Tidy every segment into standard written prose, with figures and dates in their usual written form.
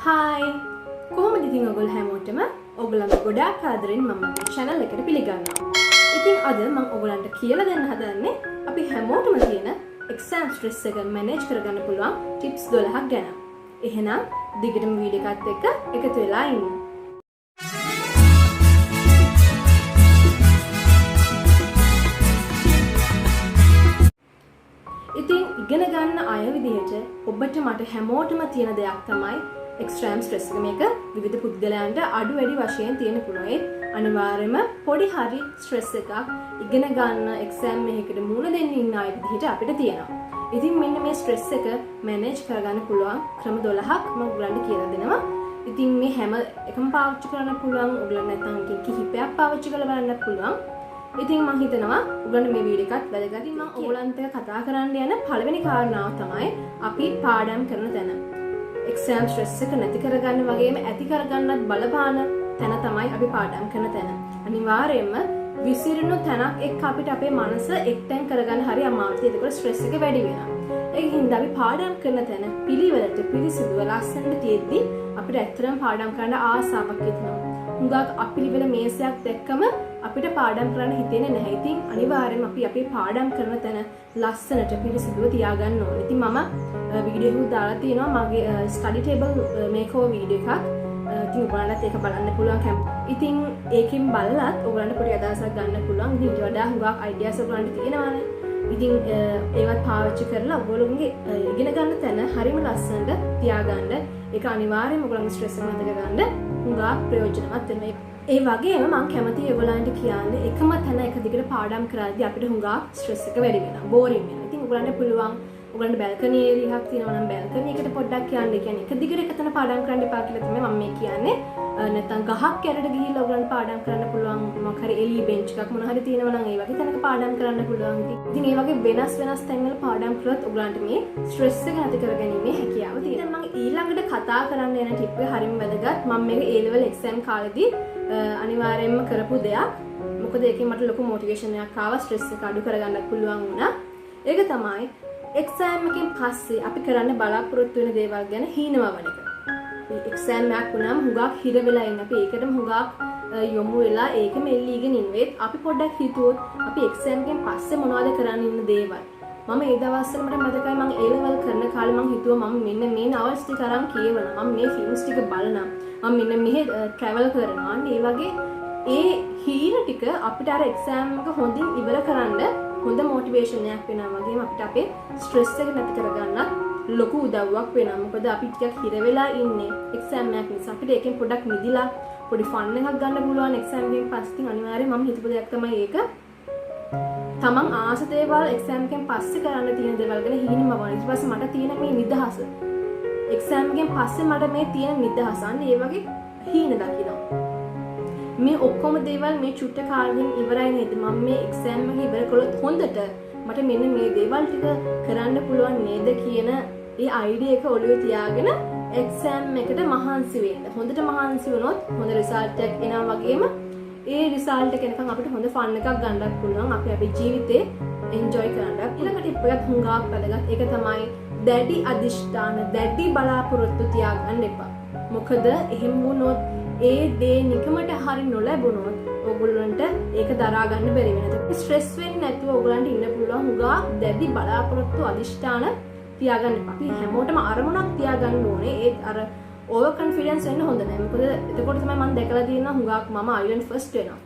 Hi! කොහොමද ඉතින් ඔයගොල්ලෝ හැමෝටම ඔයගොල්ලන්ට ගොඩාක් ආදරෙන් මම මේ channel එකට පිළිගන්නවා. ඉතින් අද මම ඔයගොල්ලන්ට කියලා දෙන්න හදන්නේ අපි හැමෝටම තියෙන exam stress එක manage කරගන්න පුළුවන් tips 12ක් ගැන. එහෙනම් දිගටම වීඩියෝ එකත් එක්ක එකතු වෙලා ඉන්න. ඉතින් ඉගෙන ගන්න අය විදිහට ඔබට මට හැමෝටම තියෙන දෙයක් තමයි extreme stress එක. මේක විවිධ පුද්ගලයන්ට අඩු වැඩි වශයෙන් තියෙන පුළුවන්. ඒ අනිවාර්යයෙන්ම පොඩි හරි stress එකක් ඉගෙන ගන්න exam එකකට මුහුණ දෙන්න ඉන්න අය විදිහට අපිට තියෙනවා. ඉතින් මෙන්න මේ stress එක manage කරගන්න පුළුවන් ක්‍රම 12ක් මම ඔයගලන්ට කියලා දෙනවා. ඉතින් මේ හැම එකම පාවිච්චි කරන්න පුළුවන්. ඔයගලන්ට නැත්නම් කිහිපයක් පාවිච්චි කරලා බලන්න පුළුවන්. ඉතින් මම හිතනවා ඔයගලන්ට මේ වීඩියෝ එකත් වැදගත්. මම ඔයගලන්ට කතා කරන්න යන පළවෙනි කාරණාව තමයි අපි පාඩම් කරන තැන. exam stress එක නැති කරගන්න වගේම ඇති කරගන්නත් බලපාන තැන තමයි අපි පාඩම් කරන තැන. අනිවාර්යයෙන්ම විසිරුණු තැනක් එක්ක අපිට අපේ මනස එක්තෙන් කරගන්න හරි අමාරුයි. ඒකවල stress එක වැඩි වෙනවා. ඒකින් හින්දා අපි පාඩම් කරන තැන පිළිවෙලට පිළිසිදුව ලස්සනට තියෙද්දි අපිට ඇත්තටම පාඩම් කරන්න ආසාවක් හිතෙනවා. හුඟක් අපිරිවෙල මේසයක් දැක්කම අපිට පාඩම් කරන්න හිතෙන්නේ නැහැ. ඉතින් අනිවාර්යයෙන්ම අපි අපේ පාඩම් කරන තැන ලස්සනට පිළිසිදුව තියාගන්න ඕනේ. ඉතින් මම වීඩියෝ එකක් දාලා තියෙනවා මගේ ස්ටඩි ටේබල් මේකෝවර් වීඩියෝ එකක්. ඉතින් ඔයාලට ඒක බලන්න පුළුවන්. ඉතින් ඒකෙන් බලලත් ඔයාලට පොඩි අදහසක් ගන්න පුළුවන්. ඉතින් ඊට වඩා හුඟක් අයිඩියාස් ඔයාලට තියෙනවානේ. ඉතින් ඒවත් පාවිච්චි කරලා ඔයගොල්ලෝගේ ඉගෙන ගන්න තැන හරිම ලස්සනට තියාගන්න. ඒක අනිවාර්යයෙන්ම ඔයගොල්ලන්ගේ ස්ට්‍රෙස් එක නැති කරගන්න හුඟක් ප්‍රයෝජනවත් වෙනවා. ඒ වගේම මම කැමතියි ඔයගොල්ලන්ට කියන්නේ එකම තැන එක දිගට පාඩම් කරද්දී අපිට හුඟක් ස්ට්‍රෙස් එක වැඩි වෙනවා. බෝරින් වෙනවා. ඉතින් ඔයගොල්ලන්ට පුළුවන් ඔයගොල්ලන්ට බැල්කනි ඒරියා එකක් තියෙනවා නම් බැල්කනි එකට පොඩ්ඩක් යන්න. ඒ කියන්නේ එක දිගට එක තැන පාඩම් කරන්න එපා කියලා තමයි මම මේ කියන්නේ. නැත්නම් ගහක් යටට ගිහිල්ලා ඔයගොල්ලන්ට පාඩම් කරන්න පුළුවන්. මොකක් හරි එළි බෙන්ච් එකක් මොන හරි තියෙනවා නම් ඒ වගේ තැනක පාඩම් කරන්න පුළුවන්. ඉතින් ඒ වගේ වෙනස් තැන්වල පාඩම් කරොත් ඔයගොල්ලන්ට මේ ස්ට්‍රෙස් එක නැති කරගැනීමේ හැකියාව තියෙනවා. මම ඊළඟට කතා කරන්න යන ටිප් එක හරිම වැදගත්. මම මේක A level exam කාලේදී අනිවාර්යයෙන්ම කරපු දෙයක්. මොකද ඒකෙන් මට ලොකු මොටිවේෂන් එකක් ආවා. ස්ට්‍රෙස් එක අඩු කරගන්නත් පුළුවන් වුණා. ඒක තමයි එක්සෑම් එකෙන් පස්සේ අපි කරන්න බලාපොරොත්තු වෙන දේවල් ගැන හීනවවන එක. මේ එක්සෑම් එකක් වුණාම හුඟක් හිර වෙලා ඉන්න. අපි ඒකටම හුඟක් යොමු වෙලා ඒකම එල්ලීගෙන ඉන්නෙත්. අපි පොඩ්ඩක් හිතුවොත් අපි එක්සෑම් එකෙන් පස්සේ මොනවද කරන්න ඉන්න දේවල්. මම ඒ දවස්වල මට මතකයි මම A level කරන කාලේ මම හිතුවා මම මෙන්න මේ novels ටික අරන් කියවනවා. මම මේ films ටික බලනවා. මම මෙන්න මෙහෙ travel කරනවා. අන්න ඒ වගේ ඒ හීන ටික අපිට අර එක්සෑම් එක හොඳින් ඉවර කරන්න හොඳ මොටිවේෂන් එකක් වෙනවා. වගේම අපිට අපේ ස්ට්‍රෙස් එක නැති කරගන්නත් ලොකු උදව්වක් වෙනවා. මොකද අපි ටිකක් හිර වෙලා ඉන්නේ එක්සෑම් එකක් නිසා. අපිට ඒකෙන් පොඩ්ඩක් මිදිලා පොඩි ෆන් එකක් ගන්න පුළුවන් එක්සෑම් එකෙන් පස්සේ. අනිවාර්යයෙන් මම හිතපු දෙයක් තමයි ඒක. තමන් ආස දේවල් එක්සෑම් එකෙන් පස්සේ කරන්න තියෙන දේවල් ගැන හීනම වань. ඊට පස්සේ මට තියෙන මේ නිදහස එක්සෑම් එකෙන් පස්සේ මට මේ තියෙන නිදහස අන්න ඒ වගේ හීන දකිනවා. මේ ඔක්කොම දේවල් මේ චුට්ට කාලෙකින් ඉවරයි නේද? මම මේ එක්සෑම් එක ඉවර කළොත් හොඳට මට මෙන්න මේ දේවල් ටික කරන්න පුළුවන් නේද කියන ඒ අයිඩියා එක ඔළුවේ තියාගෙන එක්සෑම් එකට මහන්සි වෙන්න. හොඳට මහන්සි වුණොත් හොඳ රිසල්ට් එකක් එනවා. වගේම ඒ රිසල්ට් එක එනකන් අපිට හොඳ ෆන් එකක් ගන්නත් පුළුවන්. අපි අපේ ජීවිතේ එන්ජොයි කරන්න. ඊළඟ ටිප් එකක් හුඟක් වැදගත්. ඒක තමයි දැඩි අදිෂ්ඨාන, දැඩි බලාපොරොත්තු තියාගන්න එපා. මොකද එහෙම වුණොත් ඒ දේ නිකමට හරි නොලැබුණොත් ඔයගොල්ලන්ට ඒක දරා ගන්න බැරි වෙනවා. ස්ට්‍රෙස් වෙන්නේ නැතුව ඔයගොල්ලන්ට ඉන්න පුළුවන්. හුඟක් දැඩි බලාපොරොත්තු අදිෂ්ඨාන තියාගන්න එපා. අපි හැමෝටම අරමුණක් තියාගන්න ඕනේ. ඒත් අර ඕවර් කොන්ෆිඩන්ස් වෙන්න හොඳ නැහැ. මොකද එතකොට තමයි මම දැකලා තියෙනවා හුඟක් මම අයිලන්ඩ් ෆස්ට් වෙනවා.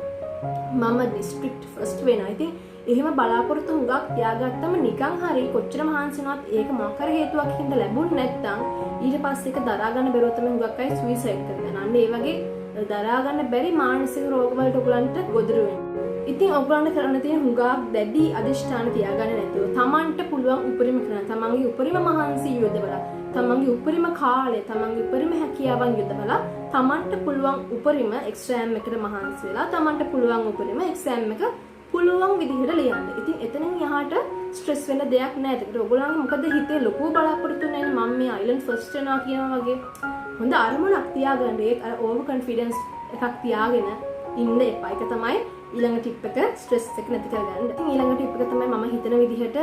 මම ඩිස්ට්‍රික්ට් ෆස්ට් වෙනවා. ඉතින් එහෙම බලාපොරොත්තු හුඟක් තියාගත්තම නිකන් හරි කොච්චර මහන්සි වුණත් ඒක මොකක් හරි හේතුවක් හින්දා ලැබුණ නැත්නම් ඊට පස්සේ ඒක දරා ගන්න බැරුව තමයි හුඟක් අය සුයිසයිඩ් කරනවා. අන්න ඒ වගේ දරා ගන්න බැරි මානසික රෝග වලට ඔයගලන්ට ගොදුරු වෙනවා. ඉතින් ඔයගලන්ට කරන්න තියෙන හුඟක් දැඩි අදිෂ්ඨාන තියාගන්න නැතුව තමන්ට පුළුවන් උපරිම කරන්න. තමන්ගේ උපරිම මහන්සි යොදවලා, තමන්ගේ උපරිම කාලය, තමන්ගේ උපරිම හැකියාවන් යොදවලා තමන්ට පුළුවන් උපරිම එක්සෑම් එකට මහන්සි වෙලා තමන්ට පුළුවන් උපරිම එක්සෑම් එක පුළුවන් විදිහට ලියන්න. ඉතින් එතනින් යහට ස්ට්‍රෙස් වෙන්න දෙයක් නැහැ. ඒකට ඔයගොල්ලන්ගේ මොකද හිතේ ලොකු බලාපොරොත්තු නැන්නේ මම මේ අයිලන්ඩ් ෆස්ට් වෙනවා කියනවා වගේ. හොඳ අරමුණක් තියාගන්න. ඒක අර ඕවර් කොන්ෆිඩන්ස් එකක් තියාගෙන ඉන්න එපා. ඒක තමයි ඊළඟ ටිප් එක ස්ට්‍රෙස් එක නැති කරගන්න. ඉතින් ඊළඟ ටිප් එක තමයි මම හිතන විදිහට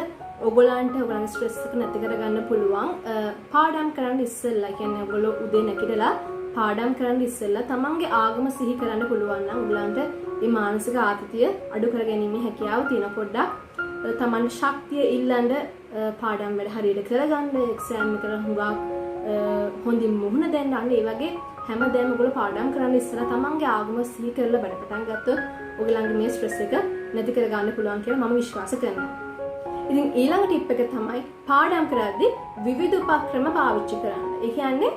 ඔයගොල්ලන්ට ඔයගොල්ලන්ගේ ස්ට්‍රෙස් එක නැති කරගන්න පුළුවන් පාඩම් කරන්න ඉස්සෙල්ලා. කියන්නේ ඔයගොල්ලෝ උදේ නැගිටලා පාඩම් කරන්න ඉස්සෙල්ලා තමන්ගේ ආගම සිහි කරන්න පුළුවන් නම් ඔයගොල්ලන්ට මේ මානසික ආතතිය අඩු කරගැනීමේ හැකියාව තියෙන. පොඩ්ඩක් තමන්ගේ ශක්තිය ඉල්ලන්න පාඩම් වැඩ හරියට කරගන්න, එක්සෑම් එකට හුඟක් හොඳින් මුහුණ දෙන්න. අන්න ඒ වගේ හැමදේම ඔයගොල්ලෝ පාඩම් කරන්න ඉස්සෙල්ලා තමන්ගේ ආගම සිහි කරලා වැඩ පටන් ගත්තොත් ඔයගොල්ලන්ගේ මේ ස්ට්‍රෙස් එක නැති කරගන්න පුළුවන් කියලා මම විශ්වාස කරනවා. ඉතින් ඊළඟ ටිප් එක තමයි පාඩම් කරද්දී විවිධ උපක්‍රම පාවිච්චි කරන්න. ඒ කියන්නේ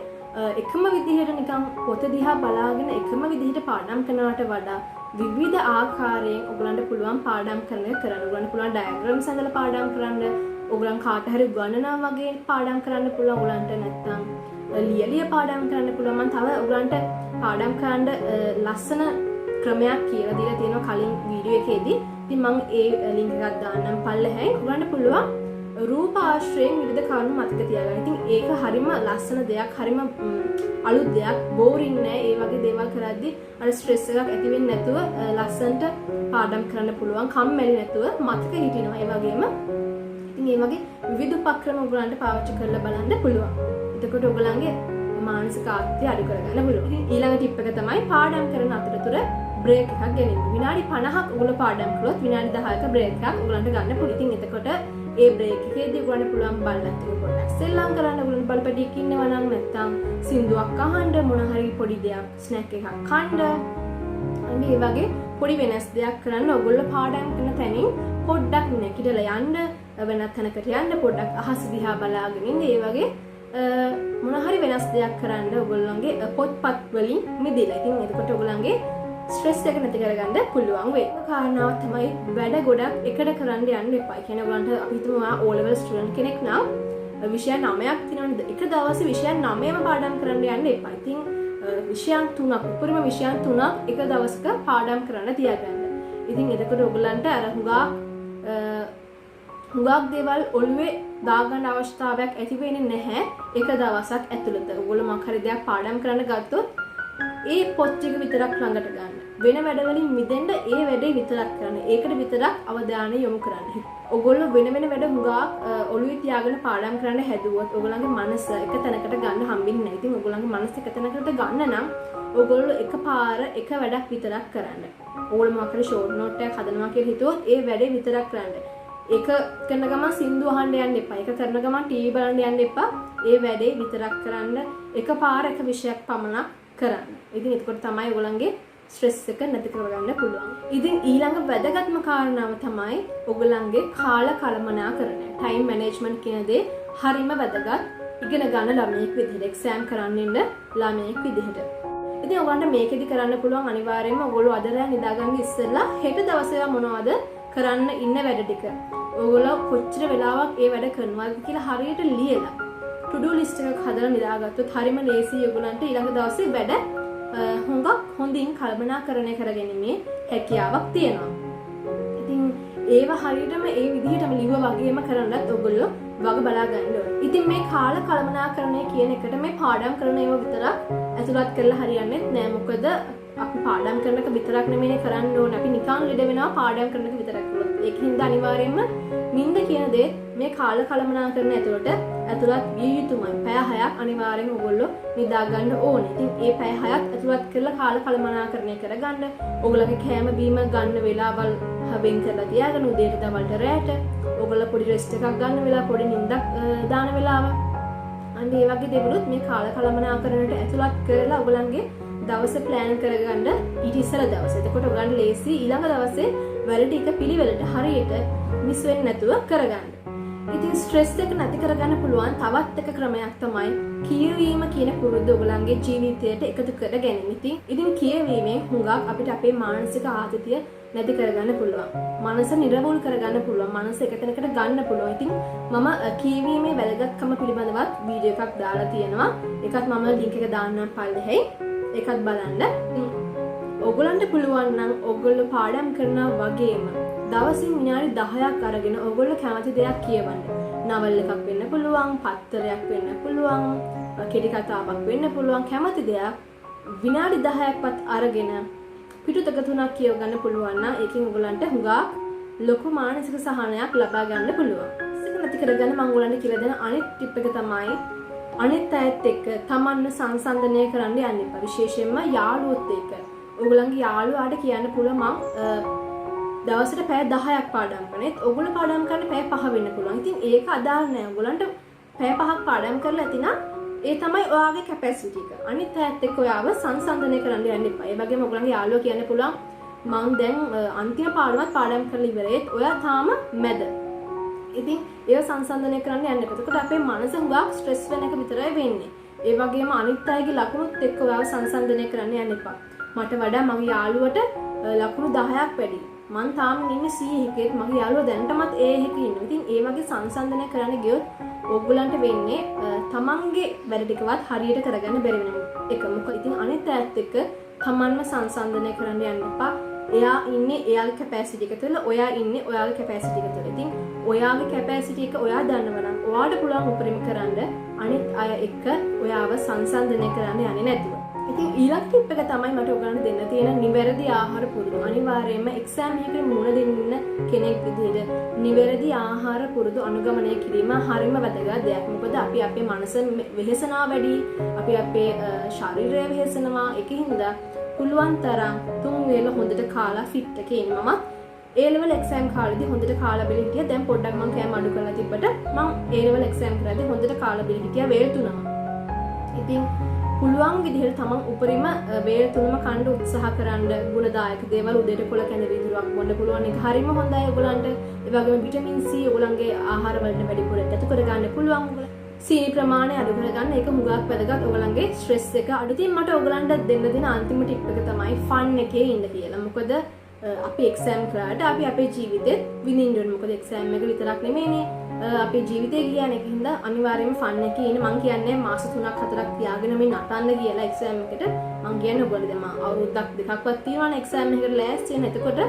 එකම විදිහට නිකන් පොත දිහා බලාගෙන එකම විදිහට පාඩම් කරනවට වඩා විවිධ ආකාරයෙන් ඔයගලන්ට පුළුවන් පාඩම් කරන්න. ඔයගලන්ට පුළුවන් ඩයග්‍රෑම්ස් අඳලා පාඩම් කරන්න. ඔයගලන් කාට හරි උගන්වනවා වගේ පාඩම් කරන්න පුළුවන්. ඔයගලන්ට නැත්තම් ලියලිය පාඩම් කරන්න පුළුවන්. මම තව ඔයගලන්ට පාඩම් කරන්න ලස්සන ක්‍රමයක් කියලා දීලා තියෙනවා කලින් වීඩියෝ එකේදී. ඉතින් මම ඒ ලින්ක් එකක් දාන්නම් පල්ලෙහායි. ඔයගලන්ට පුළුවන් රූප ආශ්‍රයෙන් විවිධ කරුණු මතක තියාගන්න. ඉතින් ඒක හරිම ලස්සන දෙයක්, හරිම අලුත් දෙයක්, බෝරින් නෑ. ඒ වගේ දේවල් කරද්දී අර ස්ට්‍රෙස් එකක් ඇති වෙන්නේ නැතුව ලස්සනට පාඩම් කරන්න පුළුවන්. කම්මැලි නැතුව මතක හිටිනවා. ඒ වගේම ඉතින් ඒ වගේ විවිධ උපක්‍රම ඔයගලන්ට පාවිච්චි කරලා බලන්න පුළුවන්. එතකොට ඔයගලන්ගේ මානසික ආතතිය අඩු කරගන්න පුළුවන්. ඉතින් ඊළඟ ටිප් එක තමයි පාඩම් කරන අතරතුර බ්‍රේක් එකක් ගැනීම. විනාඩි 50ක් ඔයගොල්ලෝ පාඩම් කළොත් විනාඩි 10ක බ්‍රේක් එකක් ඔයගලන්ට ගන්න පුළුවන්. ඉතින් එතකොට ඒ බ්‍රේක් එකේදී ඔයගලන්ට පුළුවන් බලන්න පොඩ්ඩක් සෙල්ලම් කරන්න. ඔයගලන්ට බලපැටියක් ඉන්නවා නම් නැත්තම් සින්දුවක් අහන්න, මොන හරි පොඩි දෙයක් ස්නැක් එකක් කන්න. අන්න ඒ වගේ පොඩි වෙනස් දෙයක් කරන්න. ඔයගොල්ලෝ පාඩම් කරන තැනින් පොඩ්ඩක් නැගිටලා යන්න, වෙනත් තැනකට යන්න, පොඩ්ඩක් අහස දිහා බලාගෙන ඉන්න. ඒ වගේ මොන හරි වෙනස් දෙයක් කරන්න ඔයගොල්ලන්ගේ පොත්පත් වලින් මිදෙලා. ඉතින් එතකොට ඔයගොල්ලන්ගේ ස්ට්‍රෙස් එක නැති කරගන්න පුළුවන් වෙයි. කාරණාව තමයි වැඩ ගොඩක් එකට කරන්න යන්න එපා. කියන්නේ ඔයගලන්ට අපි හිතමු O level ස්ටුඩන්ට් කෙනෙක් නම් විෂය 9ක් තියෙනවා. එක දවසේ විෂය 9ම පාඩම් කරන්න යන්න එපා. ඉතින් විෂයන් 3ක්, උපරිම විෂයන් 3ක් එක දවසක පාඩම් කරන්න තියාගන්න. ඉතින් එතකොට ඔයගලන්ට අර හුඟක් දේවල් ඔළුවේ දාගන්න අවස්ථාවක් ඇති වෙන්නේ නැහැ එක දවසක් ඇතුළත. ඔයගොල්ලෝ මොකක් හරි දෙයක් පාඩම් කරන්න ගත්තොත් ඒ පොත් ටික විතරක් ළඟට ගන්න. වෙන වැඩවලින් මිදෙන්න ඒ වැඩේ විතරක් කරන්න. ඒකට විතරක් අවධානය යොමු කරන්න. ඔයගොල්ලෝ වෙන වැඩ හුඟක් ඔළුවේ තියාගෙන පාඩම් කරන්න හැදුවොත් ඔයගොල්ලන්ගේ මනස එක තැනකට ගන්න හම්බෙන්නේ නැහැ. ඉතින් ඔයගොල්ලන්ගේ මනස එක තැනකට ගන්න නම් ඔයගොල්ලෝ එකපාර එක වැඩක් විතරක් කරන්න. ඔයගොල්ලෝ මොකක් හරි ෂෝට් නෝට් එකක් හදනවා කියලා හිතුවොත් ඒ වැඩේ විතරක් කරන්න. එක කරන ගමන් සින්දු අහන්න යන්න එපා. එක කරන ගමන් ටීවී බලන්න යන්න එපා. ඒ වැඩේ විතරක් කරන්න. එකපාර එක විෂයක් පමණක් කරන්න. ඉතින් එතකොට තමයි ඔයගොල්ලන්ගේ ස්ට්‍රෙස් එක නැති කරගන්න පුළුවන්. ඉතින් ඊළඟ වැදගත්ම කාරණාව තමයි ඔයගොල්ලන්ගේ කාල කළමනාකරණය. ටයිම් මැනේජ්මන්ට් කියන දේ හරිම වැදගත්. ඉගෙන ගන්න ළමයෙක් විදිහට, එක්සෑම් කරන්න ඉන්න ළමයෙක් විදිහට. ඉතින් ඔයගොල්ලන්ට මේකෙදි කරන්න පුළුවන් අනිවාර්යයෙන්ම ඔයගොල්ලෝ අද රෑ නිදාගන්න ඉස්සෙල්ලා හෙට දවසේ මොනවද කරන්න ඉන්න වැඩ ටික. ඔයගොල්ලෝ කොච්චර වෙලාවක් ඒ වැඩ කරනවද කියලා හරියට ලියලා to do list එකක් හදලා නිදාගත්තොත් හරිම ලේසියි ඔයගොල්ලන්ට ඊළඟ දවසේ වැඩ හොඟක් හොඳින් කල්පනාකරණය කරගැනීමේ හැකියාවක් තියෙනවා. ඉතින් ඒව හරියටම ඒ විදිහටම ලිව්ව වගේම කරන්නත් ඔයගොල්ලෝ වග බලා ගන්න ඕනේ. ඉතින් මේ කාල කල්පනාකරණය කියන එකට මේ පාඩම් කරන ඒවා විතරක් ඇතුළත් කරලා හරියන්නේ නැහැ. මොකද අපි පාඩම් කරන එක විතරක් නෙමෙයි කරන්න ඕනේ. අපි නිකන් ලෙඩ වෙනවා පාඩම් කරන එක විතරක් කළොත්. ඒකින්ද අනිවාර්යයෙන්ම නිින්ද කියන දේ මේ කාල කළමනාකරණය ඇතුළත් විය යුතුමයි. පැය 6ක් අනිවාර්යෙන් ඔයගොල්ලෝ නිදා ගන්න ඕනේ. ඉතින් ඒ පැය 6ක් ඇතුළත් කරලා කාල කළමනාකරණය කරගන්න. ඔයගොල්ලෝගේ කෑම බීම ගන්න වෙලාවල් වෙන් කරලා තියාගන්න. උදේට දවල්ට රැට ඔයගොල්ලෝ පොඩි රෙස්ට් එකක් ගන්න වෙලාව, පොඩි නිින්දක් දාන වෙලාව. අන්න ඒ වගේ දේවලුත් මේ කාල කළමනාකරණයට ඇතුළත් කරලා ඔයගොල්ලන්ගේ දවස ප්ලෑන් කරගන්න ඊට ඉස්සෙල්ලා දවසේ. එතකොට ඔයගොල්ලන් ලේසි ඊළඟ දවසේ වැඩ ටික පිළිවෙලට හරියට මිස් වෙන්නේ නැතුව කරගන්න. ඉතින් ස්ට්‍රෙස් එක නැති කරගන්න පුළුවන් තවත් එක ක්‍රමයක් තමයි කියවීම කියන පුරුද්ද ඔයගොල්ලන්ගේ ජීවිතයට එකතු කර ගැනීම. ඉතින් කියවීමෙන් හුඟක් අපිට අපේ මානසික ආතතිය නැති කරගන්න පුළුවන්. මනස නිරවුල් කරගන්න පුළුවන්. මනස එක තැනකට ගන්න පුළුවන්. ඉතින් මම කියවීමේ වැදගත්කම පිළිබඳවත් වීඩියෝ එකක් දාලා තියෙනවා. ඒකත් මම ලින්ක් එක දාන්නම් පල්ලෙහි. ඒකත් බලන්න. ඔයගොල්ලන්ට පුළුවන් නම් ඔයගොල්ලෝ පාඩම් කරනවා වගේම දවසින් විනාඩි 10ක් අරගෙන ඔයගොල්ලෝ කැමති දෙයක් කියවන්න. නවල් එකක් වෙන්න පුළුවන්, පත්තරයක් වෙන්න පුළුවන්, කෙටි කතාවක් වෙන්න පුළුවන්. කැමති දෙයක් විනාඩි 10ක්වත් අරගෙන පිටුතක තුනක් කියව ගන්න පුළුවන් නම් ඒකෙන් ඔයගොල්ලන්ට හුඟක් ලොකු මානසික සහනයක් ලබා ගන්න පුළුවන්. ඒක නැති කරගන්න මම ඔයගලන්ට කියලා දෙන අනිත් ටිප් එක තමයි අනිත් අයත් එක්ක තමන්ව සංසන්දනය කරන්න යන්න එපා. විශේෂයෙන්ම යාළුවොත් එක්ක. ඔයගලන්ගේ යාළුවාට කියන්න පුළුවන් මම දවසට පැය 10ක් පාඩම් කරනේත් ඔයගොල්ලෝ පාඩම් කරන්න පැය 5 වෙන්න පුළුවන්. ඉතින් ඒක අදාළ නැහැ. ඔයගලන්ට පැය 5ක් පාඩම් කරලා ඇතිනම් ඒ තමයි ඔයාගේ කැපැසිටි එක. අනිත් අයත් එක්ක ඔයාව සංසන්දනය කරන්න යන්න එපා. ඒ වගේම ඔයගලන්ගේ යාළුවෝ කියන්න පුළුවන් මං දැන් අන්තිම පාඩමත් පාඩම් කරලා ඉවරෙත් ඔයා තාම මැද. ඉතින් ඒව සංසන්දනය කරන්න යන්න එපා. එතකොට අපේ මනස හුඟක් ස්ට්‍රෙස් වෙන එක විතරයි වෙන්නේ. ඒ වගේම අනිත් අයගේ ලකුණුත් එක්ක ඔයාව සංසන්දනය කරන්න යන්න එපා. මට වඩා මගේ යාළුවට ලකුණු 10ක් වැඩි. මං තාම ඉන්නේ 100 එකෙත් මගේ යාළුවා දැනටමත් ඒ එකක ඉන්නවා. ඉතින් ඒ වගේ සංසන්දනය කරන්න ගියොත් ඔයගලන්ට වෙන්නේ තමන්ගේ වැඩ ටිකවත් හරියට කරගන්න බැරි වෙන එක. මොකද ඉතින් අනිත් අයත් එක්ක තමන්ව සංසන්දනය කරන්න යන්න එපා. එයා ඉන්නේ එයාගේ කැපැසිටි එක තුළ, ඔයා ඉන්නේ ඔයාගේ කැපැසිටි එක තුළ. ඉතින් ඔයාගේ කැපැසිටි එක ඔයා දන්නවා නම් ඔයාට පුළුවන් උපරිම කරන්න අනිත් අය එක්ක ඔයාව සංසන්දනය කරන්න යන්නේ නැතුව. ඉතින් ඊළඟ ටිප් එක තමයි මට ඔයගලන්ට දෙන්න තියෙන නිවැරදි ආහාර පුරුදු. අනිවාර්යයෙන්ම එක්සෑම් එකකට මුහුණ දෙන්න කෙනෙක් විදිහට නිවැරදි ආහාර පුරුදු අනුගමනය කිරීම හරිම වැදගත් දෙයක්. මොකද අපි අපේ මනස වෙහෙසනවා වැඩි, අපි අපේ ශරීරය වෙහෙසනවා. ඒකින්ද පුළුවන් තරම් 3 වේල හොඳට කාලා ෆිට් එකේ ඉන්න. මම A level exam කාලේදී හොඳට කාලා බෙලි හිටියා. දැන් පොඩ්ඩක් මම කෑම අඩු කරලා තිබ්බට මම A level exam කරද්දී හොඳට කාලා බෙලි හිටියා වේල් 3ම. ඉතින් පුළුවන් විදිහට තමන් උපරිම වේල් 3ම කන්න උත්සාහ කරන්න. ගුණදායක දේවල් උදේට කොළ කැඳ වීදුරුවක් බොන්න පුළුවන්. ඒක හරිම හොඳයි ඔයගලන්ට. ඒ වගේම විටමින් C ඔයගලන්ගේ ආහාර වලට වැඩිපුර එකතු කරගන්න පුළුවන්. සීනි ප්‍රමාණය අඩු කරගන්න. ඒක හුඟක් වැදගත් ඔයගලන්ගේ ස්ට්‍රෙස් එක අඩු. ඉතින් මට ඔයගලන්ට දෙන්න දෙන අන්තිම ටිප් එක තමයි ෆන් එකේ ඉන්න කියලා. මොකද අපි එක්සෑම් කරාට අපි අපේ ජීවිතේ විඳින්න ඕනේ. මොකද එක්සෑම් එක විතරක් නෙමෙයිනේ අපේ ජීවිතේ කියන්නේ. ඒකින්ද අනිවාර්යයෙන්ම ෆන් එකේ ඉන්න. මං කියන්නේ මාස 3ක් 4ක් තියාගෙන මේ නටන්න කියලා එක්සෑම් එකට. මං කියන්නේ ඔයගොල්ලෝ දැන් මම අවුරුද්දක් දෙකක්වත් තියෙනවානේ එක්සෑම් එකකට ලෑස්ති වෙන. එතකොට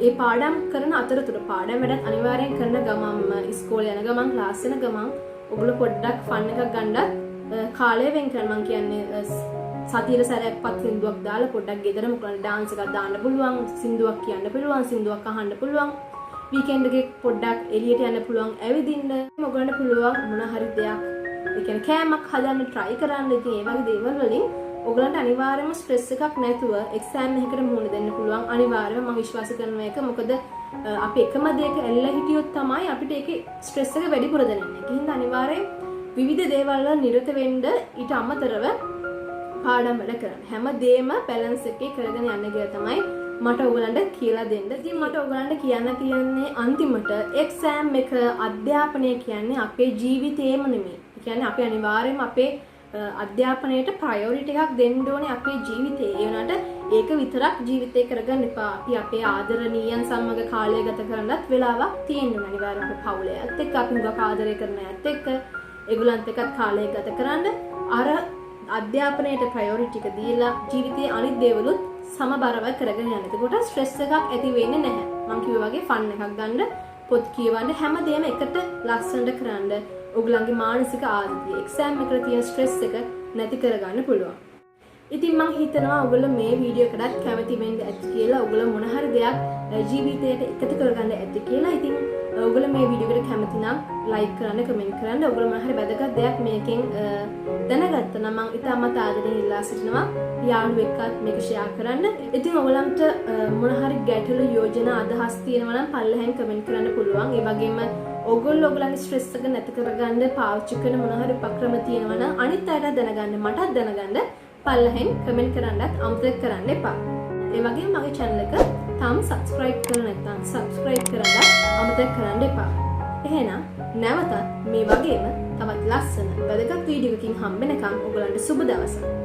ඒ පාඩම් කරන අතරතුර පාඩම් වැඩත් අනිවාර්යෙන් කරන ගමන්ම ඉස්කෝලේ යන ගමන් ක්ලාස් යන ගමන් ඔයගොල්ලෝ පොඩ්ඩක් ෆන් එකක් ගන්නත් කාලය වෙන් කරන්න. මං කියන්නේ සතියේ සැරයක්වත් සින්දුවක් දාලා පොඩ්ඩක් ගෙදර මොකද ඩාන්ස් එකක් දාන්න පුළුවන්, සින්දුවක් කියන්න පුළුවන්, සින්දුවක් අහන්න පුළුවන්. වීකෙන්ඩ් එකේ පොඩ්ඩක් එළියට යන්න පුළුවන්, ඇවිදින්න. ඔයගොල්ලන්ට පුළුවන් මොන හරි දෙයක්, ඒ කියන්නේ කෑමක් හදන්න try කරන්න. ඉතින් ඒ වගේ දේවල් වලින් ඔයගොල්ලන්ට අනිවාර්යයෙන්ම ස්ට්‍රෙස් එකක් නැතුව එක්සෑම් එකකට මුහුණ දෙන්න පුළුවන්. අනිවාර්යයෙන්ම මම විශ්වාස කරනවා ඒක. මොකද අපි එකම දෙයක ඇල්ල හිටියොත් තමයි අපිට ඒකේ ස්ට්‍රෙස් එක වැඩිපුර දැනෙන්නේ. ඒකින්ද අනිවාර්යයෙන් විවිධ දේවල් වල නිරත වෙන්න ඊට අමතරව පාඩම් වැඩ කරන්න. හැමදේම බැලන්ස් එකේ කරගෙන යන්න කියලා තමයි මට ඔයගලන්ට කියලා දෙන්න. ඉතින් මට ඔයගලන්ට කියන්න තියෙන්නේ අන්තිමට එක්සෑම් එක අධ්‍යාපනය කියන්නේ අපේ ජීවිතේම නෙමෙයි. ඒ කියන්නේ අපි අනිවාර්යයෙන්ම අපේ අධ්‍යාපනයට ප්‍රයොරිටි එකක් දෙන්න ඕනේ අපේ ජීවිතේ. ඒ වුණාට ඒක විතරක් ජීවිතේ කරගන්න එපා. අපි අපේ ආදරණීයන් සමග කාලය ගත කරන්නත් වෙලාවක් තියෙන්න ඕනේ. අනිවාර්යයෙන්ම පවුලයත් එක්ක අපි හුඟක් ආදරය කරන අයත් එක්ක ඒගොල්ලන්ත් එක්කත් කාලය ගත කරන්න. අර අධ්‍යාපනයට ප්‍රයොරිටි එක දීලා ජීවිතයේ අනිත් දේවලුත් සමබරව කරගෙන යන්න. එතකොට ස්ට්‍රෙස් එකක් ඇති වෙන්නේ නැහැ. මම කිව්වා වගේ ෆන් එකක් ගන්න, පොත් කියවන්න, හැමදේම එකට ලස්සනට කරන්න. ඔයගලන්ගේ මානසික ආතතිය, එක්සෑම් එකට තියෙන ස්ට්‍රෙස් එක නැති කරගන්න පුළුවන්. ඉතින් මම හිතනවා ඔයගොල්ලෝ මේ වීඩියෝ එකකට කැමති වෙන්න ඇති කියලා. ඔයගොල්ලෝ මොන හරි දෙයක් ජීවිතයට එකතු කරගන්න ඇති කියලා. ඉතින් ඔයගොල්ලෝ මේ වීඩියෝ එකට කැමති නම් ලයික් කරන්න, කමෙන්ට් කරන්න. ඔයගොල්ලෝ මොන හරි වැදගත් දෙයක් මේකෙන් දැනගත්තා නම් මම ඉතාමත් ආදරෙන් ඉල්ලා සිටිනවා යාළුවෙක්වත් මේක ෂෙයා කරන්න. ඉතින් ඔයගලන්ට මොන හරි ගැටලු, යෝජනා, අදහස් තියෙනවා නම් පල්ලෙහෙන් කමෙන්ට් කරන්න පුළුවන්. ඒ වගේම ඔයගොල්ලෝ ඔයගලන්ගේ ස්ට්‍රෙස් එක නැති කරගන්න පාවිච්චි කරන මොන හරි උපක්‍රම තියෙනවා නම් අනිත් අයට දැනගන්න, මටත් දැනගන්න පල්ලෙහෙන් කමෙන්ට් කරන්නත් අමතක කරන්න එපා. ඒ වගේම මගේ channel එක තාම subscribe කරලා නැත්නම් subscribe කරන්න අමතක කරන්න එපා. එහෙනම් නැවතත් මේ වගේම තවත් ලස්සන වැදගත් වීඩියෝ එකකින් හම්බ වෙනකම් ඔයගලන්ට සුබ දවසක්.